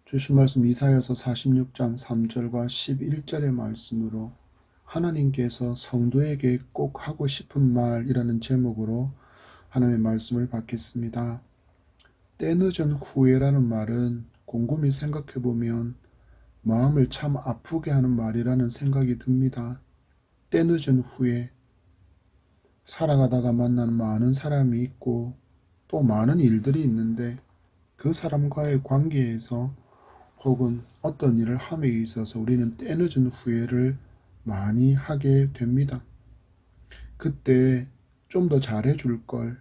주신 말씀 이사야서 46장 3절과 11절의 말씀으로 하나님께서 성도에게 꼭 하고 싶은 말이라는 제목으로 하나님의 말씀을 받겠습니다. 때늦은 후회라는 말은 곰곰이 생각해보면 마음을 참 아프게 하는 말이라는 생각이 듭니다. 때늦은 후회, 살아가다가 만난 많은 사람이 있고 또 많은 일들이 있는데 그 사람과의 관계에서 혹은 어떤 일을 함에 있어서 우리는 때늦은 후회를 많이 하게 됩니다. 그때 좀 더 잘해줄 걸,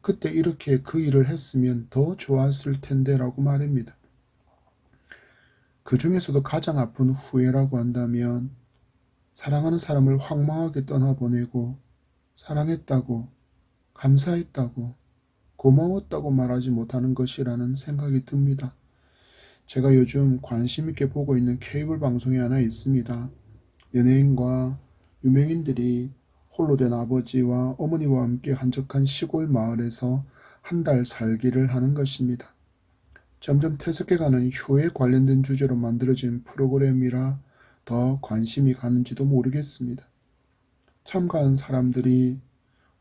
그때 이렇게 그 일을 했으면 더 좋았을 텐데 라고 말합니다. 그 중에서도 가장 아픈 후회라고 한다면 사랑하는 사람을 황망하게 떠나보내고 사랑했다고, 감사했다고, 고마웠다고 말하지 못하는 것이라는 생각이 듭니다. 제가 요즘 관심 있게 보고 있는 케이블 방송이 하나 있습니다. 연예인과 유명인들이 홀로 된 아버지와 어머니와 함께 한적한 시골 마을에서 한 달 살기를 하는 것입니다. 점점 퇴색해가는 효에 관련된 주제로 만들어진 프로그램이라 더 관심이 가는지도 모르겠습니다. 참가한 사람들이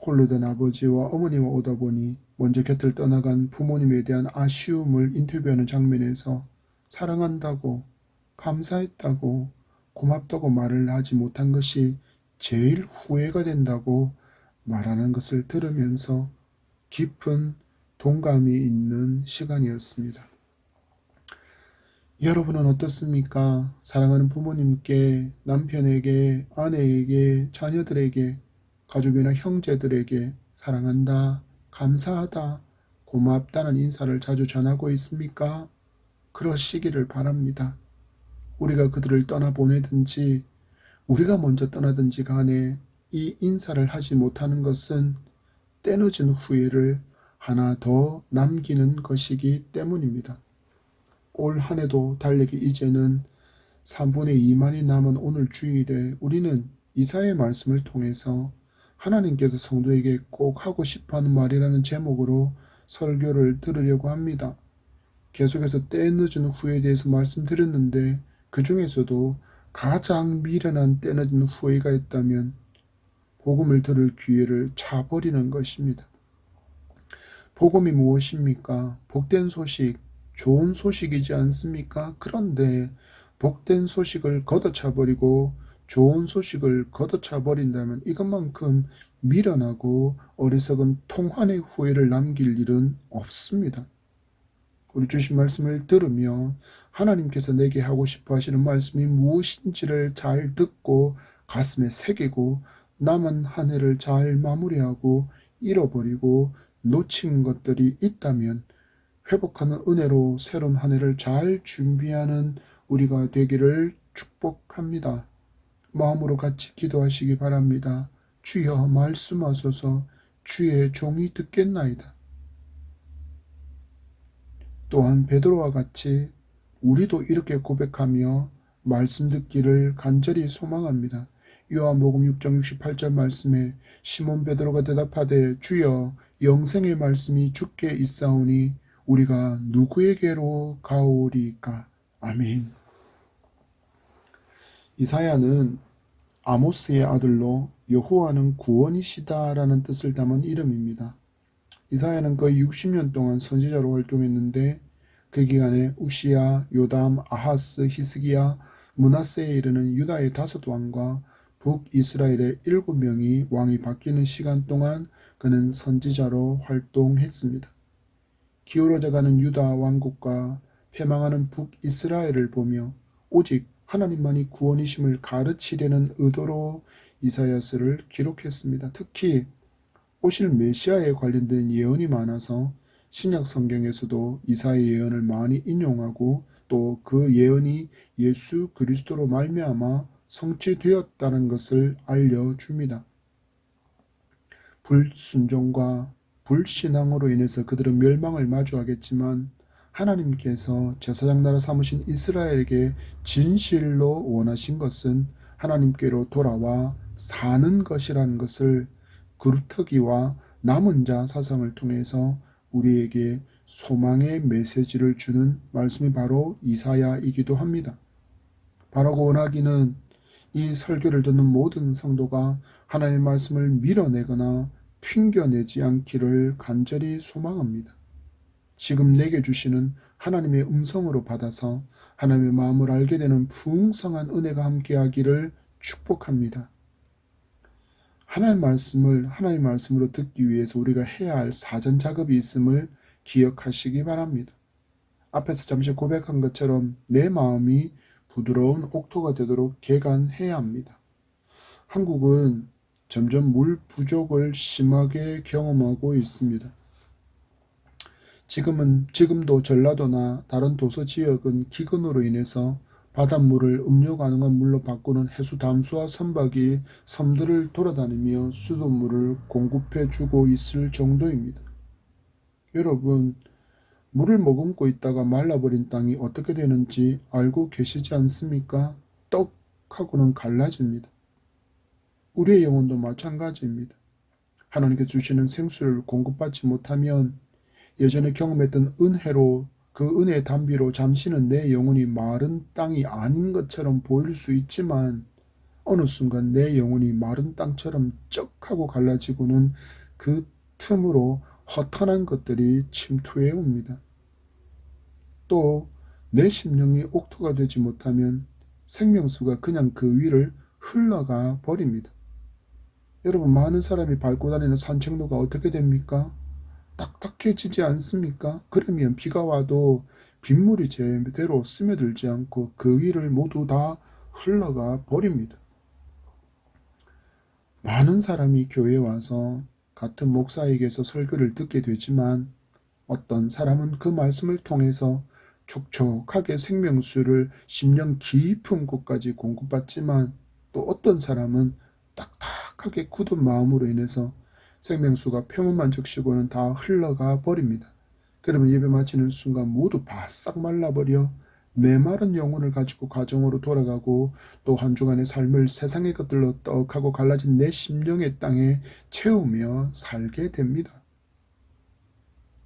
홀로 된 아버지와 어머니와 오다 보니 먼저 곁을 떠나간 부모님에 대한 아쉬움을 인터뷰하는 장면에서 사랑한다고, 감사했다고, 고맙다고 말을 하지 못한 것이 제일 후회가 된다고 말하는 것을 들으면서 깊은 동감이 있는 시간이었습니다. 여러분은 어떻습니까? 사랑하는 부모님께, 남편에게, 아내에게, 자녀들에게, 가족이나 형제들에게 사랑한다, 감사하다, 고맙다는 인사를 자주 전하고 있습니까? 그러시기를 바랍니다. 우리가 그들을 떠나보내든지 우리가 먼저 떠나든지 간에 이 인사를 하지 못하는 것은 때늦은 후회를 하나 더 남기는 것이기 때문입니다. 올 한 해도 달리기 이제는 3분의 2만이 남은 오늘 주일에 우리는 이사야의 말씀을 통해서 하나님께서 성도에게 꼭 하고 싶어하는 말이라는 제목으로 설교를 들으려고 합니다. 계속해서 때늦은 후회에 대해서 말씀드렸는데 그 중에서도 가장 미련한 때늦은 후회가 있다면 복음을 들을 기회를 차버리는 것입니다. 복음이 무엇입니까? 복된 소식, 좋은 소식이지 않습니까? 그런데 복된 소식을 걷어차버리고 좋은 소식을 걷어차버린다면 이것만큼 미련하고 어리석은 통한의 후회를 남길 일은 없습니다. 우리 주신 말씀을 들으며 하나님께서 내게 하고 싶어 하시는 말씀이 무엇인지를 잘 듣고 가슴에 새기고 남은 한 해를 잘 마무리하고 잃어버리고 놓친 것들이 있다면 회복하는 은혜로 새로운 한 해를 잘 준비하는 우리가 되기를 축복합니다. 마음으로 같이 기도하시기 바랍니다. 주여 말씀하소서. 주의 종이 듣겠나이다. 또한 베드로와 같이 우리도 이렇게 고백하며 말씀 듣기를 간절히 소망합니다. 요한복음 6장 68절 말씀에 시몬 베드로가 대답하되 주여 영생의 말씀이 주께 있사오니 우리가 누구에게로 가오리까? 아멘. 이사야는 아모스의 아들로 여호와는 구원이시다라는 뜻을 담은 이름입니다. 이사야는 거의 60년 동안 선지자로 활동했는데 그 기간에 우시야, 요담, 아하스, 히스기야, 므낫세에 이르는 유다의 5왕과 북이스라엘의 7명이 왕이 바뀌는 시간 동안 그는 선지자로 활동했습니다. 기울어져가는 유다 왕국과 패망하는 북이스라엘을 보며 오직 하나님만이 구원이심을 가르치려는 의도로 이사야서를 기록했습니다. 특히 오실 메시아에 관련된 예언이 많아서 신약 성경에서도 이사야의 예언을 많이 인용하고 또 그 예언이 예수 그리스도로 말미암아 성취되었다는 것을 알려줍니다. 불순종과 불신앙으로 인해서 그들은 멸망을 마주하겠지만 하나님께서 제사장 나라 삼으신 이스라엘에게 진실로 원하신 것은 하나님께로 돌아와 사는 것이라는 것을 그루터기와 남은 자 사상을 통해서 우리에게 소망의 메시지를 주는 말씀이 바로 이사야이기도 합니다. 바라고 원하기는 이 설교를 듣는 모든 성도가 하나님의 말씀을 밀어내거나 튕겨내지 않기를 간절히 소망합니다. 지금 내게 주시는 하나님의 음성으로 받아서 하나님의 마음을 알게 되는 풍성한 은혜가 함께하기를 축복합니다. 하나님의 말씀으로 듣기 위해서 우리가 해야 할 사전 작업이 있음을 기억하시기 바랍니다. 앞에서 잠시 고백한 것처럼 내 마음이 부드러운 옥토가 되도록 개간해야 합니다. 한국은 점점 물 부족을 심하게 경험하고 있습니다. 지금도 전라도나 다른 도서 지역은 기근으로 인해서 바닷물을 음료 가능한 물로 바꾸는 해수 담수화 선박이 섬들을 돌아다니며 수돗물을 공급해 주고 있을 정도입니다. 여러분, 물을 머금고 있다가 말라버린 땅이 어떻게 되는지 알고 계시지 않습니까? 떡하고는 갈라집니다. 우리의 영혼도 마찬가지입니다. 하나님께 주시는 생수를 공급받지 못하면 예전에 경험했던 은혜로 그 은혜의 단비로 잠시는 내 영혼이 마른 땅이 아닌 것처럼 보일 수 있지만 어느 순간 내 영혼이 마른 땅처럼 쩍 하고 갈라지고는 그 틈으로 허탄한 것들이 침투해 옵니다. 또 내 심령이 옥토가 되지 못하면 생명수가 그냥 그 위를 흘러가 버립니다. 여러분, 많은 사람이 밟고 다니는 산책로가 어떻게 됩니까? 딱딱해지지 않습니까? 그러면 비가 와도 빗물이 제대로 스며들지 않고 그 위를 모두 다 흘러가 버립니다. 많은 사람이 교회에 와서 같은 목사에게서 설교를 듣게 되지만 어떤 사람은 그 말씀을 통해서 촉촉하게 생명수를 심령 깊은 곳까지 공급받지만 또 어떤 사람은 딱딱하게 굳은 마음으로 인해서 생명수가 표면만 적시고는 다 흘러가 버립니다. 그러면 예배 마치는 순간 모두 바싹 말라버려 메마른 영혼을 가지고 가정으로 돌아가고 또 한 주간의 삶을 세상의 것들로 떡하고 갈라진 내 심령의 땅에 채우며 살게 됩니다.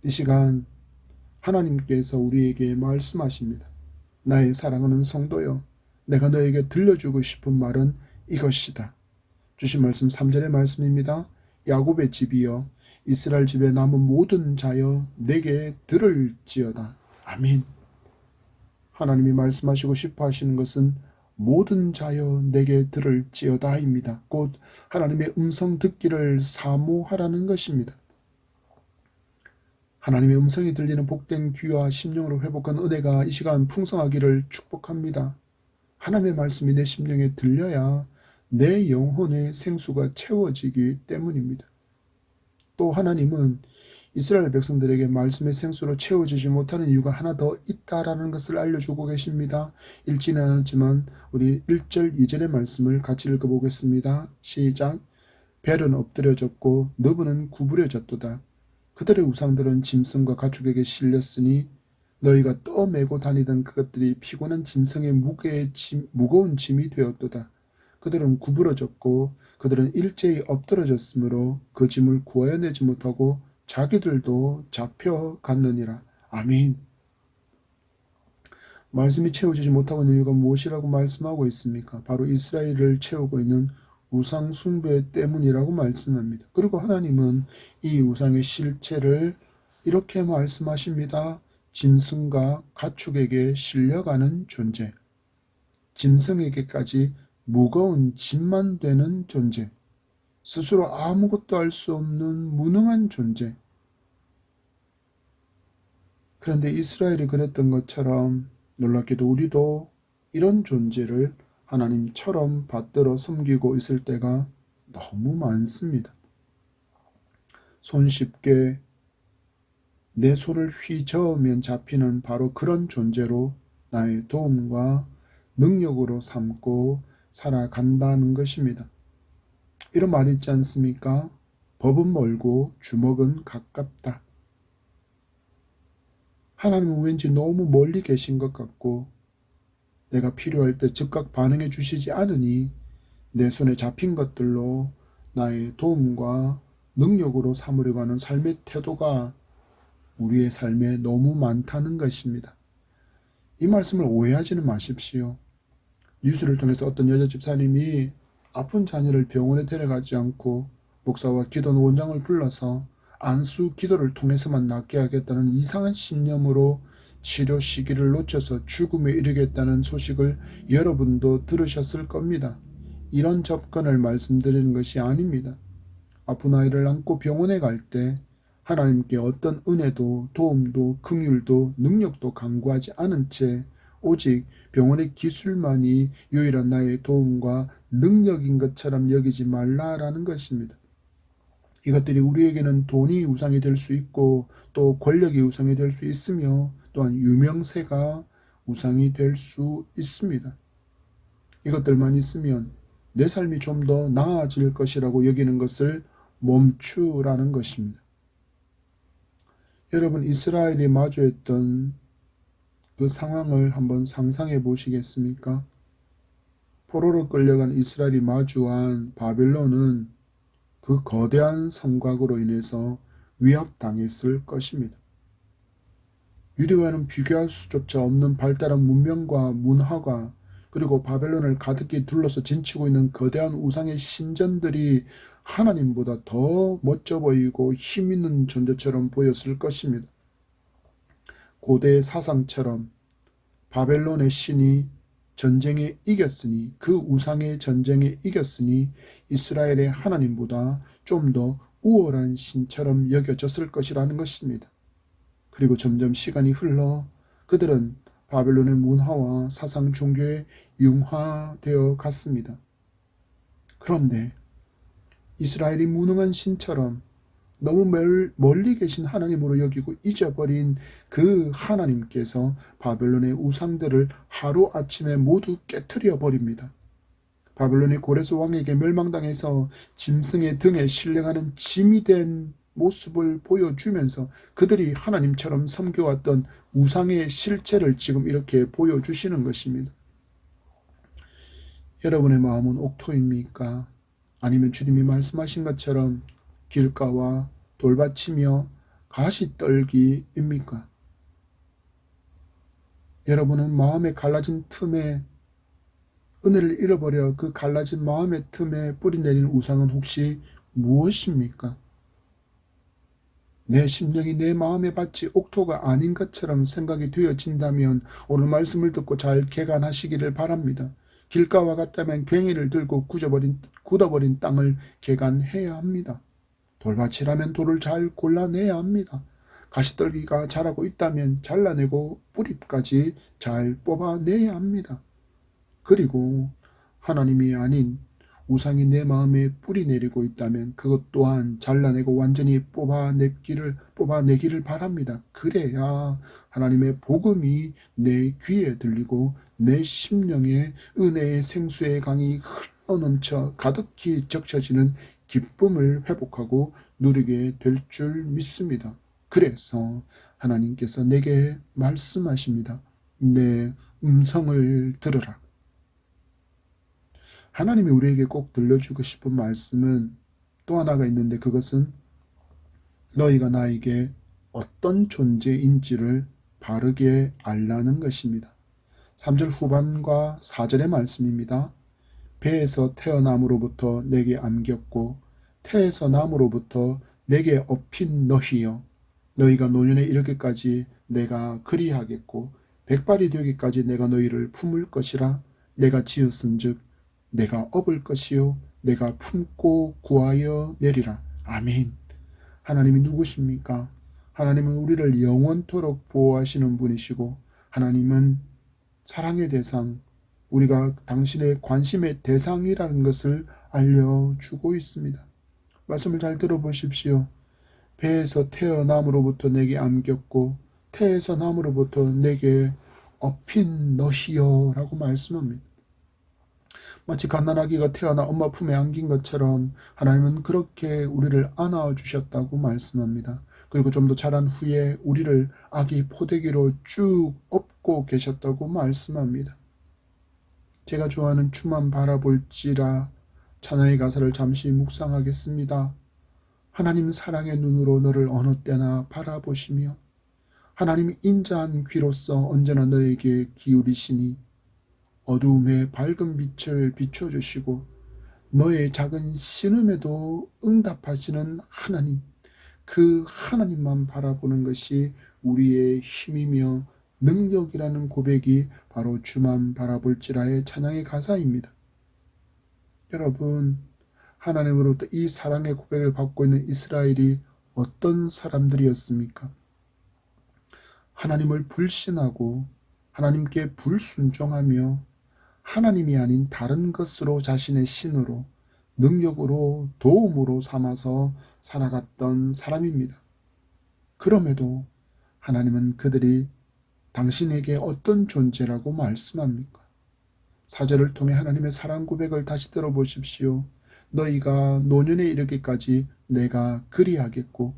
이 시간 하나님께서 우리에게 말씀하십니다. 나의 사랑하는 성도여, 내가 너에게 들려주고 싶은 말은 이것이다. 주신 말씀 3절의 말씀입니다. 야곱의 집이여, 이스라엘 집에 남은 모든 자여 내게 들을지어다. 아멘. 하나님이 말씀하시고 싶어 하시는 것은 모든 자여 내게 들을지어다입니다. 곧 하나님의 음성 듣기를 사모하라는 것입니다. 하나님의 음성이 들리는 복된 귀와 심령으로 회복한 은혜가 이 시간 풍성하기를 축복합니다. 하나님의 말씀이 내 심령에 들려야 내 영혼의 생수가 채워지기 때문입니다. 또 하나님은 이스라엘 백성들에게 말씀의 생수로 채워지지 못하는 이유가 하나 더 있다라는 것을 알려주고 계십니다. 읽지는 않았지만 우리 1절, 2절의 말씀을 같이 읽어보겠습니다. 시작. 벨은 엎드려졌고 너브는 구부려졌도다. 그들의 우상들은 짐승과 가축에게 실렸으니 너희가 떠매고 다니던 그것들이 피곤한 짐승의 무거운 짐이 되었도다. 그들은 구부러졌고 그들은 일제히 엎드러졌으므로 그 짐을 구하여내지 못하고 자기들도 잡혀갔느니라. 아멘. 말씀이 채워지지 못하고 있는 이유가 무엇이라고 말씀하고 있습니까? 바로 이스라엘을 채우고 있는 우상 숭배 때문이라고 말씀합니다. 그리고 하나님은 이 우상의 실체를 이렇게 말씀하십니다. 짐승과 가축에게 실려가는 존재, 짐승에게까지 무거운 짐만 되는 존재, 스스로 아무것도 할 수 없는 무능한 존재. 그런데 이스라엘이 그랬던 것처럼 놀랍게도 우리도 이런 존재를 하나님처럼 받들어 섬기고 있을 때가 너무 많습니다. 손쉽게 내 손을 휘저으면 잡히는 바로 그런 존재로 나의 도움과 능력으로 삼고 살아간다는 것입니다. 이런 말이 있지 않습니까? 법은 멀고 주먹은 가깝다. 하나님은 왠지 너무 멀리 계신 것 같고 내가 필요할 때 즉각 반응해 주시지 않으니 내 손에 잡힌 것들로 나의 도움과 능력으로 삼으려고 하는 삶의 태도가 우리의 삶에 너무 많다는 것입니다. 이 말씀을 오해하지는 마십시오. 뉴스를 통해서 어떤 여자 집사님이 아픈 자녀를 병원에 데려가지 않고 목사와 기도 원장을 불러서 안수 기도를 통해서만 낫게 하겠다는 이상한 신념으로 치료 시기를 놓쳐서 죽음에 이르겠다는 소식을 여러분도 들으셨을 겁니다. 이런 접근을 말씀드리는 것이 아닙니다. 아픈 아이를 안고 병원에 갈 때 하나님께 어떤 은혜도 도움도 긍휼도 능력도 간구하지 않은 채 오직 병원의 기술만이 유일한 나의 도움과 능력인 것처럼 여기지 말라라는 것입니다. 이것들이 우리에게는 돈이 우상이 될 수 있고 또 권력이 우상이 될 수 있으며 또한 유명세가 우상이 될 수 있습니다. 이것들만 있으면 내 삶이 좀 더 나아질 것이라고 여기는 것을 멈추라는 것입니다. 여러분, 이스라엘이 마주했던 그 상황을 한번 상상해 보시겠습니까? 포로로 끌려간 이스라엘이 마주한 바벨론은 그 거대한 성곽으로 인해서 위압당했을 것입니다. 유대와는 비교할 수조차 없는 발달한 문명과 문화가 그리고 바벨론을 가득히 둘러서 진치고 있는 거대한 우상의 신전들이 하나님보다 더 멋져 보이고 힘있는 존재처럼 보였을 것입니다. 고대 사상처럼 바벨론의 신이 전쟁에 이겼으니 그 우상의 전쟁에 이겼으니 이스라엘의 하나님보다 좀 더 우월한 신처럼 여겨졌을 것이라는 것입니다. 그리고 점점 시간이 흘러 그들은 바벨론의 문화와 사상 종교에 융화되어 갔습니다. 그런데 이스라엘이 무능한 신처럼 너무 멀리 계신 하나님으로 여기고 잊어버린 그 하나님께서 바벨론의 우상들을 하루아침에 모두 깨트려 버립니다. 바벨론이 고레스 왕에게 멸망당해서 짐승의 등에 신령하는 짐이 된 모습을 보여주면서 그들이 하나님처럼 섬겨왔던 우상의 실체를 지금 이렇게 보여주시는 것입니다. 여러분의 마음은 옥토입니까? 아니면 주님이 말씀하신 것처럼 길가와 돌받치며 가시떨기입니까? 여러분은 마음에 갈라진 틈에 은혜를 잃어버려 그 갈라진 마음의 틈에 뿌리내린 우상은 혹시 무엇입니까? 내 심령이 내 마음의 밭이 옥토가 아닌 것처럼 생각이 되어진다면 오늘 말씀을 듣고 잘 개간하시기를 바랍니다. 길가와 같다면 괭이를 들고 굳어버린 땅을 개간해야 합니다. 돌밭이라면 돌을 잘 골라내야 합니다. 가시떨기가 자라고 있다면 잘라내고 뿌리까지 잘 뽑아내야 합니다. 그리고 하나님이 아닌 우상이 내 마음에 뿌리 내리고 있다면 그것 또한 잘라내고 완전히 뽑아내기를 바랍니다. 그래야 하나님의 복음이 내 귀에 들리고 내 심령에 은혜의 생수의 강이 흘러넘쳐 가득히 적셔지는 기쁨을 회복하고 누리게 될 줄 믿습니다. 그래서 하나님께서 내게 말씀하십니다. 내 음성을 들으라. 하나님이 우리에게 꼭 들려주고 싶은 말씀은 또 하나가 있는데 그것은 너희가 나에게 어떤 존재인지를 바르게 알라는 것입니다. 3절 후반과 4절의 말씀입니다. 배에서 태어남으로부터 내게 안겼고 태에서 남으로부터 내게 업힌 너희여 너희가 노년에 이르기까지 내가 그리하겠고 백발이 되기까지 내가 너희를 품을 것이라 내가 지었은즉 내가 업을 것이요 내가 품고 구하여 내리라. 아멘. 하나님이 누구십니까? 하나님은 우리를 영원토록 보호하시는 분이시고 하나님은 사랑의 대상, 우리가 당신의 관심의 대상이라는 것을 알려주고 있습니다. 말씀을 잘 들어보십시오. 배에서 태어남으로부터 내게 안겼고 태에서 남으로부터 내게 업힌 너희여 라고 말씀합니다. 마치 갓난아기가 태어나 엄마 품에 안긴 것처럼 하나님은 그렇게 우리를 안아주셨다고 말씀합니다. 그리고 좀 더 자란 후에 우리를 아기 포대기로 쭉 업고 계셨다고 말씀합니다. 제가 좋아하는 주만 바라볼지라 찬양의 가사를 잠시 묵상하겠습니다. 하나님 사랑의 눈으로 너를 어느 때나 바라보시며 하나님이 인자한 귀로서 언제나 너에게 기울이시니 어두움에 밝은 빛을 비춰주시고 너의 작은 신음에도 응답하시는 하나님, 그 하나님만 바라보는 것이 우리의 힘이며 능력이라는 고백이 바로 주만 바라볼지라의 찬양의 가사입니다. 여러분, 하나님으로부터 이 사랑의 고백을 받고 있는 이스라엘이 어떤 사람들이었습니까? 하나님을 불신하고 하나님께 불순종하며 하나님이 아닌 다른 것으로 자신의 신으로 능력으로 도움으로 삼아서 살아갔던 사람입니다. 그럼에도 하나님은 그들이 당신에게 어떤 존재라고 말씀합니까? 4절을 통해 하나님의 사랑 고백을 다시 들어보십시오. 너희가 노년에 이르기까지 내가 그리하겠고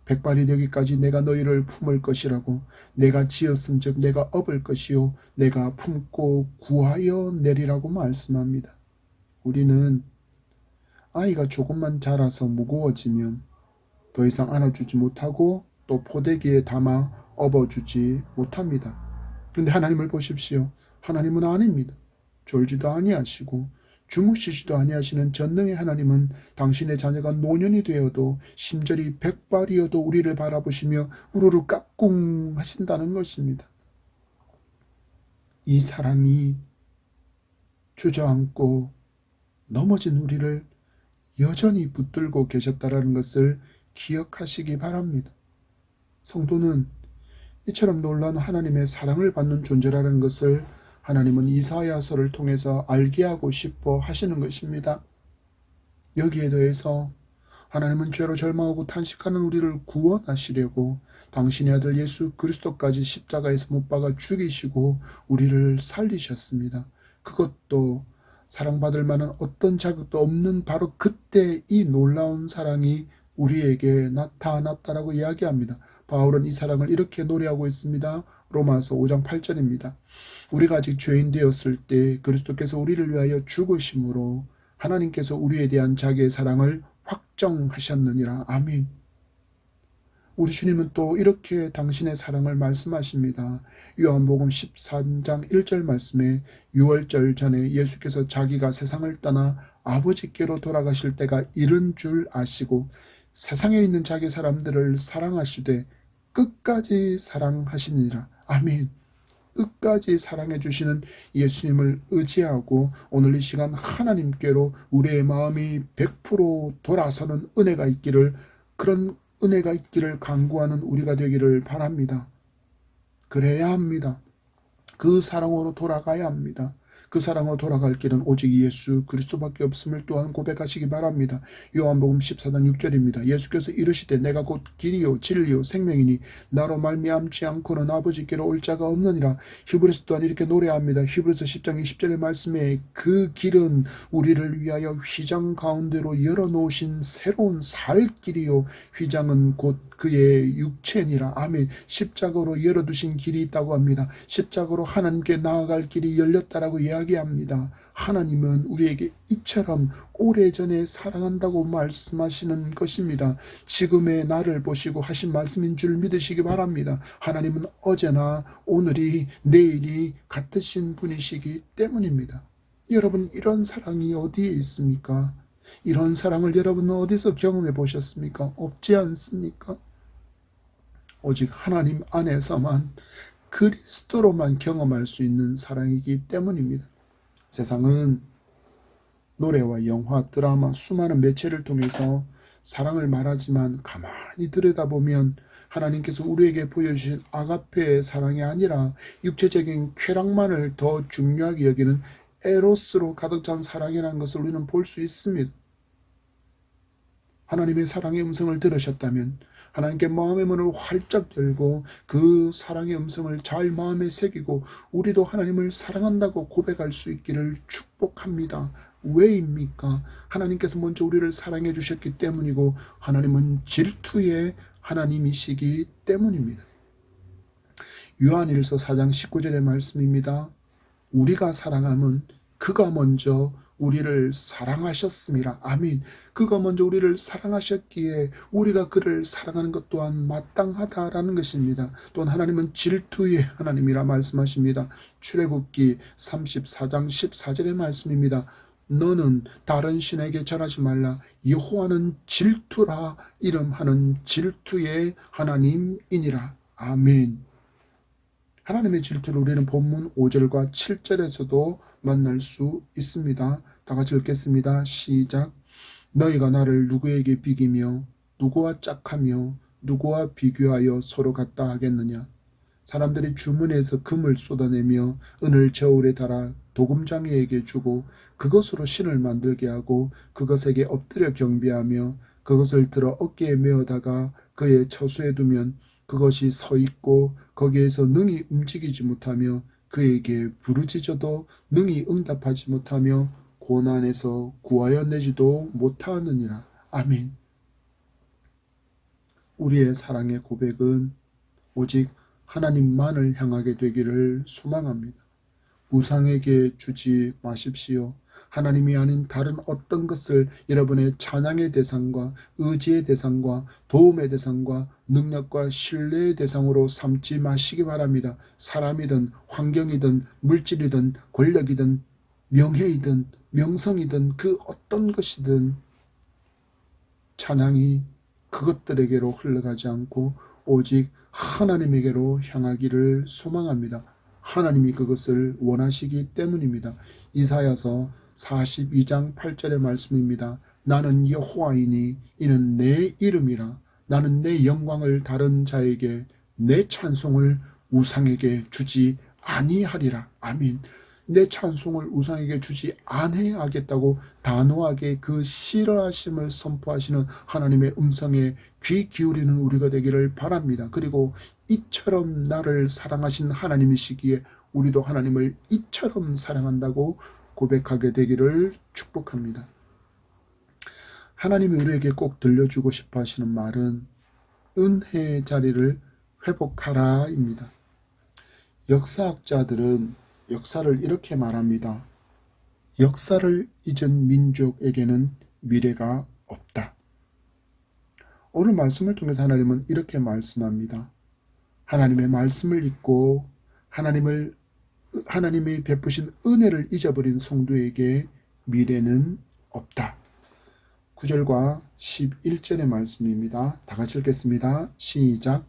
백발이 되기까지 내가 너희를 품을 것이라고 내가 지었은즉 내가 업을 것이요 내가 품고 구하여 내리라고 말씀합니다. 우리는 아이가 조금만 자라서 무거워지면 더 이상 안아주지 못하고 또 포대기에 담아 업어주지 못합니다. 그런데 하나님을 보십시오. 하나님은 아닙니다. 졸지도 아니하시고 주무시지도 아니하시는 전능의 하나님은 당신의 자녀가 노년이 되어도 심절이 백발이어도 우리를 바라보시며 우르르 깍꿍 하신다는 것입니다. 이 사랑이 주저앉고 넘어진 우리를 여전히 붙들고 계셨다는 것을 기억하시기 바랍니다. 성도는 이처럼 놀라운 하나님의 사랑을 받는 존재라는 것을 하나님은 이사야서를 통해서 알게 하고 싶어 하시는 것입니다. 여기에 더해서 하나님은 죄로 절망하고 탄식하는 우리를 구원하시려고 당신의 아들 예수 그리스도까지 십자가에서 못 박아 죽이시고 우리를 살리셨습니다. 그것도 사랑받을 만한 어떤 자격도 없는 바로 그때 이 놀라운 사랑이 우리에게 나타났다라고 이야기합니다. 바울은 이 사랑을 이렇게 노래하고 있습니다. 로마서 5장 8절입니다. 우리가 아직 죄인 되었을 때 그리스도께서 우리를 위하여 죽으심으로 하나님께서 우리에 대한 자기의 사랑을 확정하셨느니라. 아멘. 우리 주님은 또 이렇게 당신의 사랑을 말씀하십니다. 요한복음 13장 1절 말씀에 6월절 전에 예수께서 자기가 세상을 떠나 아버지께로 돌아가실 때가 이른 줄 아시고 세상에 있는 자기 사람들을 사랑하시되 끝까지 사랑하시니라. 아멘. 끝까지 사랑해 주시는 예수님을 의지하고 오늘 이 시간 하나님께로 우리의 마음이 100% 돌아서는 은혜가 있기를, 그런 은혜가 있기를 간구하는 우리가 되기를 바랍니다. 그래야 합니다. 그 사랑으로 돌아가야 합니다. 그 사랑으로 돌아갈 길은 오직 예수 그리스도밖에 없음을 또한 고백하시기 바랍니다. 요한복음 14장 6절입니다. 예수께서 이르시되 내가 곧 길이요 진리요 생명이니 나로 말미암지 않고는 아버지께로 올 자가 없느니라. 히브리서 또한 이렇게 노래합니다. 히브리서 10장 20절의 말씀에 그 길은 우리를 위하여 휘장 가운데로 열어놓으신 새로운 살 길이요 휘장은 곧 그의 육체니라. 아멘. 십자가로 열어두신 길이 있다고 합니다. 십자가로 하나님께 나아갈 길이 열렸다라고 이야기합니다. 하나님은 우리에게 이처럼 오래전에 사랑한다고 말씀하시는 것입니다. 지금의 나를 보시고 하신 말씀인 줄 믿으시기 바랍니다. 하나님은 어제나 오늘이 내일이 같으신 분이시기 때문입니다. 여러분, 이런 사랑이 어디에 있습니까? 이런 사랑을 여러분은 어디서 경험해 보셨습니까? 없지 않습니까? 오직 하나님 안에서만 그리스도로만 경험할 수 있는 사랑이기 때문입니다. 세상은 노래와 영화, 드라마, 수많은 매체를 통해서 사랑을 말하지만 가만히 들여다보면 하나님께서 우리에게 보여주신 아가페의 사랑이 아니라 육체적인 쾌락만을 더 중요하게 여기는 에로스로 가득 찬 사랑이라는 것을 우리는 볼 수 있습니다. 하나님의 사랑의 음성을 들으셨다면 하나님께 마음의 문을 활짝 열고 그 사랑의 음성을 잘 마음에 새기고 우리도 하나님을 사랑한다고 고백할 수 있기를 축복합니다. 왜입니까? 하나님께서 먼저 우리를 사랑해 주셨기 때문이고 하나님은 질투의 하나님이시기 때문입니다. 요한일서 4장 19절의 말씀입니다. 우리가 사랑함은 그가 먼저 우리를 사랑하셨습니다. 아멘. 그가 먼저 우리를 사랑하셨기에 우리가 그를 사랑하는 것 또한 마땅하다라는 것입니다. 또한 하나님은 질투의 하나님이라 말씀하십니다. 출애굽기 34장 14절의 말씀입니다. 너는 다른 신에게 절하지 말라. 여호와는 질투라 이름하는 질투의 하나님이니라. 아멘. 하나님의 질투를 우리는 본문 5절과 7절에서도 만날 수 있습니다. 다 같이 읽겠습니다. 시작. 너희가 나를 누구에게 비기며 누구와 짝하며 누구와 비교하여 서로 같다 하겠느냐. 사람들이 주문해서 금을 쏟아내며 은을 저울에 달아 도금장이에게 주고 그것으로 신을 만들게 하고 그것에게 엎드려 경배하며 그것을 들어 어깨에 메어다가 그의 처수에 두면 그것이 서 있고 거기에서 능히 움직이지 못하며 그에게 부르짖어도 능히 응답하지 못하며 고난에서 구하여 내지도 못하느니라. 아멘. 우리의 사랑의 고백은 오직 하나님만을 향하게 되기를 소망합니다. 우상에게 주지 마십시오. 하나님이 아닌 다른 어떤 것을 여러분의 찬양의 대상과 의지의 대상과 도움의 대상과 능력과 신뢰의 대상으로 삼지 마시기 바랍니다. 사람이든 환경이든 물질이든 권력이든 명예이든 명성이든 그 어떤 것이든 찬양이 그것들에게로 흘러가지 않고 오직 하나님에게로 향하기를 소망합니다. 하나님이 그것을 원하시기 때문입니다. 이사야서 42장 8절의 말씀입니다. 나는 여호와이니 이는 내 이름이라. 나는 내 영광을 다른 자에게 내 찬송을 우상에게 주지 아니하리라. 아멘. 내 찬송을 우상에게 주지 아니하겠다고 단호하게 그 싫어하심을 선포하시는 하나님의 음성에 귀 기울이는 우리가 되기를 바랍니다. 그리고 이처럼 나를 사랑하신 하나님이시기에 우리도 하나님을 이처럼 사랑한다고 고백하게 되기를 축복합니다. 하나님이 우리에게 꼭 들려주고 싶어 하시는 말은 은혜의 자리를 회복하라입니다. 역사학자들은 역사를 이렇게 말합니다. 역사를 잊은 민족에게는 미래가 없다. 오늘 말씀을 통해서 하나님은 이렇게 말씀합니다. 하나님의 말씀을 잊고 하나님이 베푸신 은혜를 잊어버린 성도에게 미래는 없다. 9절과 11절의 말씀입니다. 다 같이 읽겠습니다. 시작.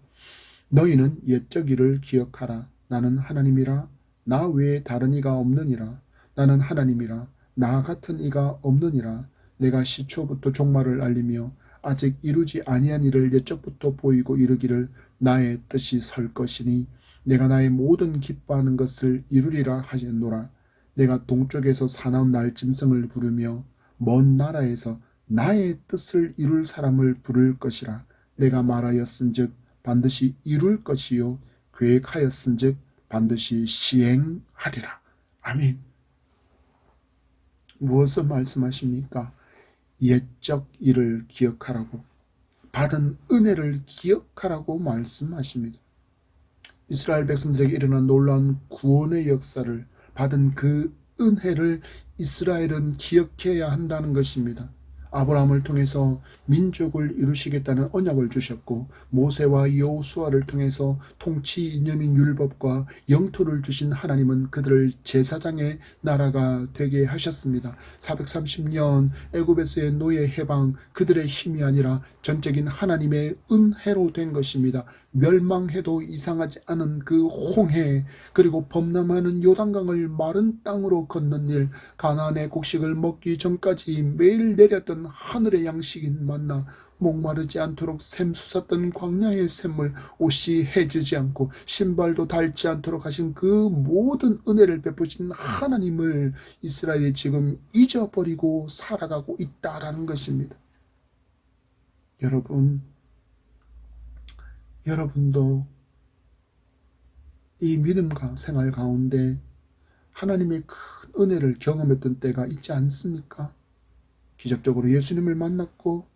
너희는 옛적 일을 기억하라. 나는 하나님이라. 나 외에 다른 이가 없느니라. 나는 하나님이라. 나 같은 이가 없느니라. 내가 시초부터 종말을 알리며 아직 이루지 아니한 일을 옛적부터 보이고 이르기를 나의 뜻이 설 것이니 내가 나의 모든 기뻐하는 것을 이루리라 하시노라. 내가 동쪽에서 사나운 날짐승을 부르며 먼 나라에서 나의 뜻을 이룰 사람을 부를 것이라. 내가 말하였은즉 반드시 이룰 것이요 계획하였은즉 반드시 시행하리라. 아멘. 무엇을 말씀하십니까? 옛적 일을 기억하라고, 받은 은혜를 기억하라고 말씀하십니다. 이스라엘 백성들에게 일어난 놀라운 구원의 역사를 받은 그 은혜를 이스라엘은 기억해야 한다는 것입니다. 아브라함을 통해서 민족을 이루시겠다는 언약을 주셨고 모세와 여호수아를 통해서 통치 이념인 율법과 영토를 주신 하나님은 그들을 제사장의 나라가 되게 하셨습니다. 430년 애굽에서의 노예 해방 그들의 힘이 아니라 전적인 하나님의 은혜로 된 것입니다. 멸망해도 이상하지 않은 그 홍해 그리고 범람하는 요단강을 마른 땅으로 건넌 일 가나안의 곡식을 먹기 전까지 매일 내렸던 하늘의 양식인 만나 목마르지 않도록 샘솟았던 광야의 샘물 옷이 해지지 않고 신발도 닳지 않도록 하신 그 모든 은혜를 베푸신 하나님을 이스라엘이 지금 잊어버리고 살아가고 있다라는 것입니다. 여러분도 이 믿음과 생활 가운데 하나님의 큰 은혜를 경험했던 때가 있지 않습니까? 기적적으로 예수님을 만났고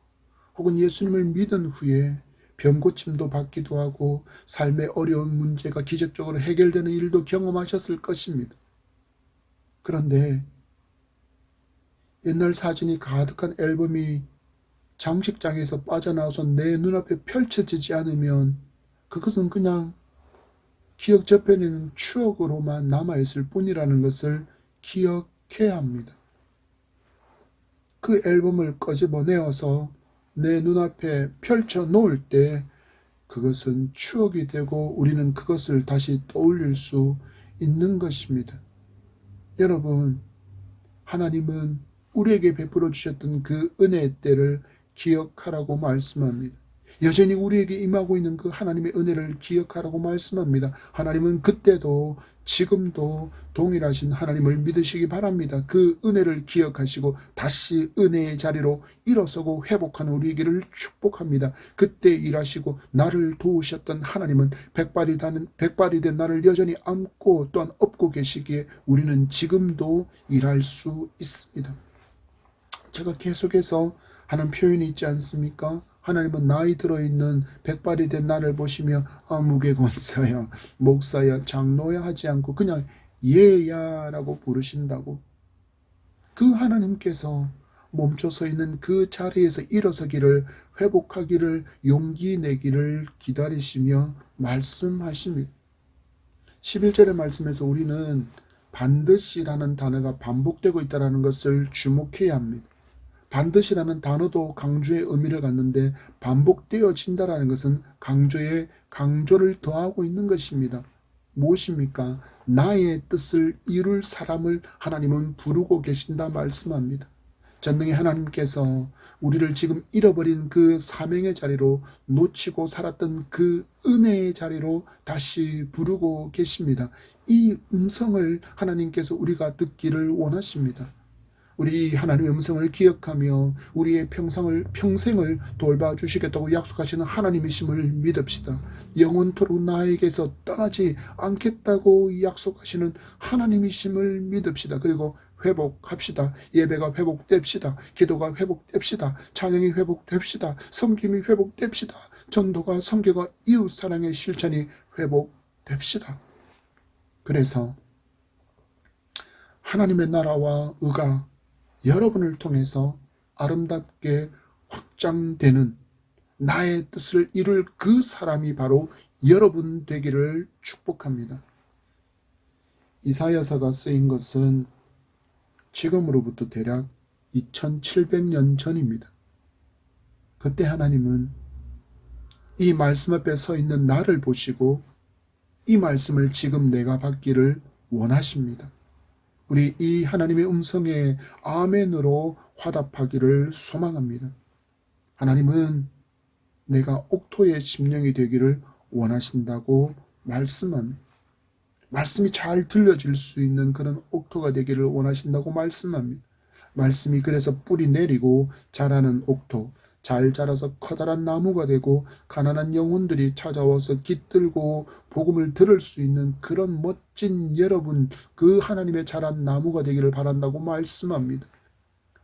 혹은 예수님을 믿은 후에 병고침도 받기도 하고 삶의 어려운 문제가 기적적으로 해결되는 일도 경험하셨을 것입니다. 그런데 옛날 사진이 가득한 앨범이 장식장에서 빠져나와서 내 눈앞에 펼쳐지지 않으면 그것은 그냥 기억 저편에는 추억으로만 남아있을 뿐이라는 것을 기억해야 합니다. 그 앨범을 꺼집어내어서 내 눈앞에 펼쳐 놓을 때 그것은 추억이 되고 우리는 그것을 다시 떠올릴 수 있는 것입니다. 여러분, 하나님은 우리에게 베풀어 주셨던 그 은혜의 때를 기억하라고 말씀합니다. 여전히 우리에게 임하고 있는 그 하나님의 은혜를 기억하라고 말씀합니다. 하나님은 그때도 지금도 동일하신 하나님을 믿으시기 바랍니다. 그 은혜를 기억하시고 다시 은혜의 자리로 일어서고 회복하는 우리에게를 축복합니다. 그때 일하시고 나를 도우셨던 하나님은 백발이 된 나를 여전히 안고 또한 업고 계시기에 우리는 지금도 일할 수 있습니다. 제가 계속해서 하는 표현이 있지 않습니까? 하나님은 나이 들어있는 백발이 된 나를 보시며 무게 권사야, 목사야, 장로야 하지 않고 그냥 얘야 라고 부르신다고. 그 하나님께서 멈춰서 있는 그 자리에서 일어서기를, 회복하기를, 용기 내기를 기다리시며 말씀하십니다. 11절의 말씀에서 우리는 반드시라는 단어가 반복되고 있다는 것을 주목해야 합니다. 반드시라는 단어도 강조의 의미를 갖는데 반복되어진다라는 것은 강조에 강조를 더하고 있는 것입니다. 무엇입니까? 나의 뜻을 이룰 사람을 하나님은 부르고 계신다 말씀합니다. 전능의 하나님께서 우리를 지금 잃어버린 그 사명의 자리로, 놓치고 살았던 그 은혜의 자리로 다시 부르고 계십니다. 이 음성을 하나님께서 우리가 듣기를 원하십니다. 우리 하나님의 음성을 기억하며 우리의 평생을 돌봐주시겠다고 약속하시는 하나님이심을 믿읍시다. 영원토록 나에게서 떠나지 않겠다고 약속하시는 하나님이심을 믿읍시다. 그리고 회복합시다. 예배가 회복됩시다. 기도가 회복됩시다. 찬양이 회복됩시다. 섬김이 회복됩시다. 전도가, 선교가, 이웃사랑의 실천이 회복됩시다. 그래서 하나님의 나라와 의가 여러분을 통해서 아름답게 확장되는 나의 뜻을 이룰 그 사람이 바로 여러분 되기를 축복합니다. 이사야서가 쓰인 것은 지금으로부터 대략 2700년 전입니다. 그때 하나님은 이 말씀 앞에 서 있는 나를 보시고 이 말씀을 지금 내가 받기를 원하십니다. 우리 이 하나님의 음성에 아멘으로 화답하기를 소망합니다. 하나님은 내가 옥토의 심령이 되기를 원하신다고 말씀합니다. 말씀이 잘 들려질 수 있는 그런 옥토가 되기를 원하신다고 말씀합니다. 말씀이 그래서 뿌리 내리고 자라는 옥토, 잘 자라서 커다란 나무가 되고 가난한 영혼들이 찾아와서 깃들고 복음을 들을 수 있는 그런 멋진 여러분, 그 하나님의 자란 나무가 되기를 바란다고 말씀합니다.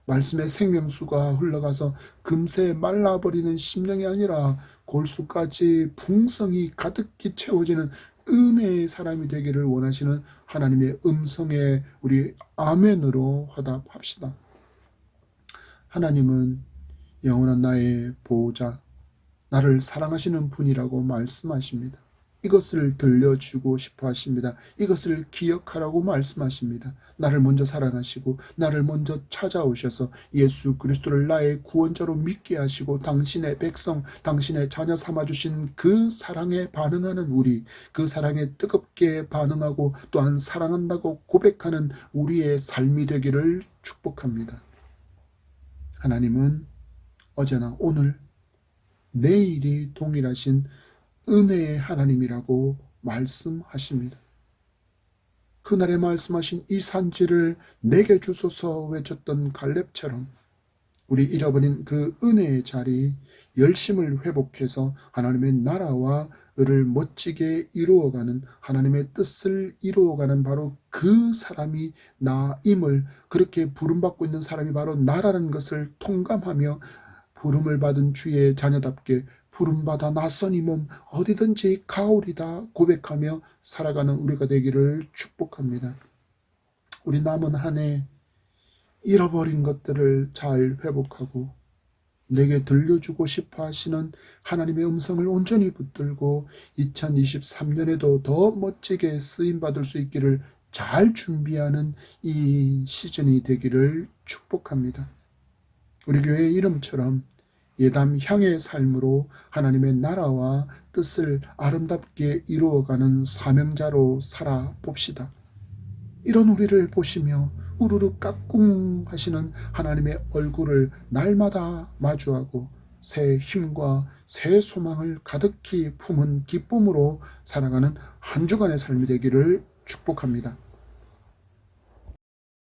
말씀의 생명수가 흘러가서 금세 말라버리는 심령이 아니라 골수까지 풍성이 가득히 채워지는 은혜의 사람이 되기를 원하시는 하나님의 음성에 우리 아멘으로 화답합시다. 하나님은 영원한 나의 보호자, 나를 사랑하시는 분이라고 말씀하십니다. 이것을 들려주고 싶어 하십니다. 이것을 기억하라고 말씀하십니다. 나를 먼저 사랑하시고 나를 먼저 찾아오셔서 예수 그리스도를 나의 구원자로 믿게 하시고 당신의 백성, 당신의 자녀 삼아주신 그 사랑에 반응하는 우리, 그 사랑에 뜨겁게 반응하고 또한 사랑한다고 고백하는 우리의 삶이 되기를 축복합니다. 하나님은 어제나 오늘 내일이 동일하신 은혜의 하나님이라고 말씀하십니다. 그날에 말씀하신 이 산지를 내게 주소서 외쳤던 갈렙처럼 우리 잃어버린 그 은혜의 자리, 열심을 회복해서 하나님의 나라와 의를 멋지게 이루어가는, 하나님의 뜻을 이루어가는 바로 그 사람이 나임을, 그렇게 부름받고 있는 사람이 바로 나라는 것을 통감하며 부름을 받은 주의 자녀답게 부름받아 낯선 이 몸 어디든지 가오리다 고백하며 살아가는 우리가 되기를 축복합니다. 우리 남은 한 해 잃어버린 것들을 잘 회복하고 내게 들려주고 싶어 하시는 하나님의 음성을 온전히 붙들고 2023년에도 더 멋지게 쓰임받을 수 있기를 잘 준비하는 이 시즌이 되기를 축복합니다. 우리 교회의 이름처럼 예담향의 삶으로 하나님의 나라와 뜻을 아름답게 이루어가는 사명자로 살아봅시다. 이런 우리를 보시며 우르르 까꿍 하시는 하나님의 얼굴을 날마다 마주하고 새 힘과 새 소망을 가득히 품은 기쁨으로 살아가는 한 주간의 삶이 되기를 축복합니다.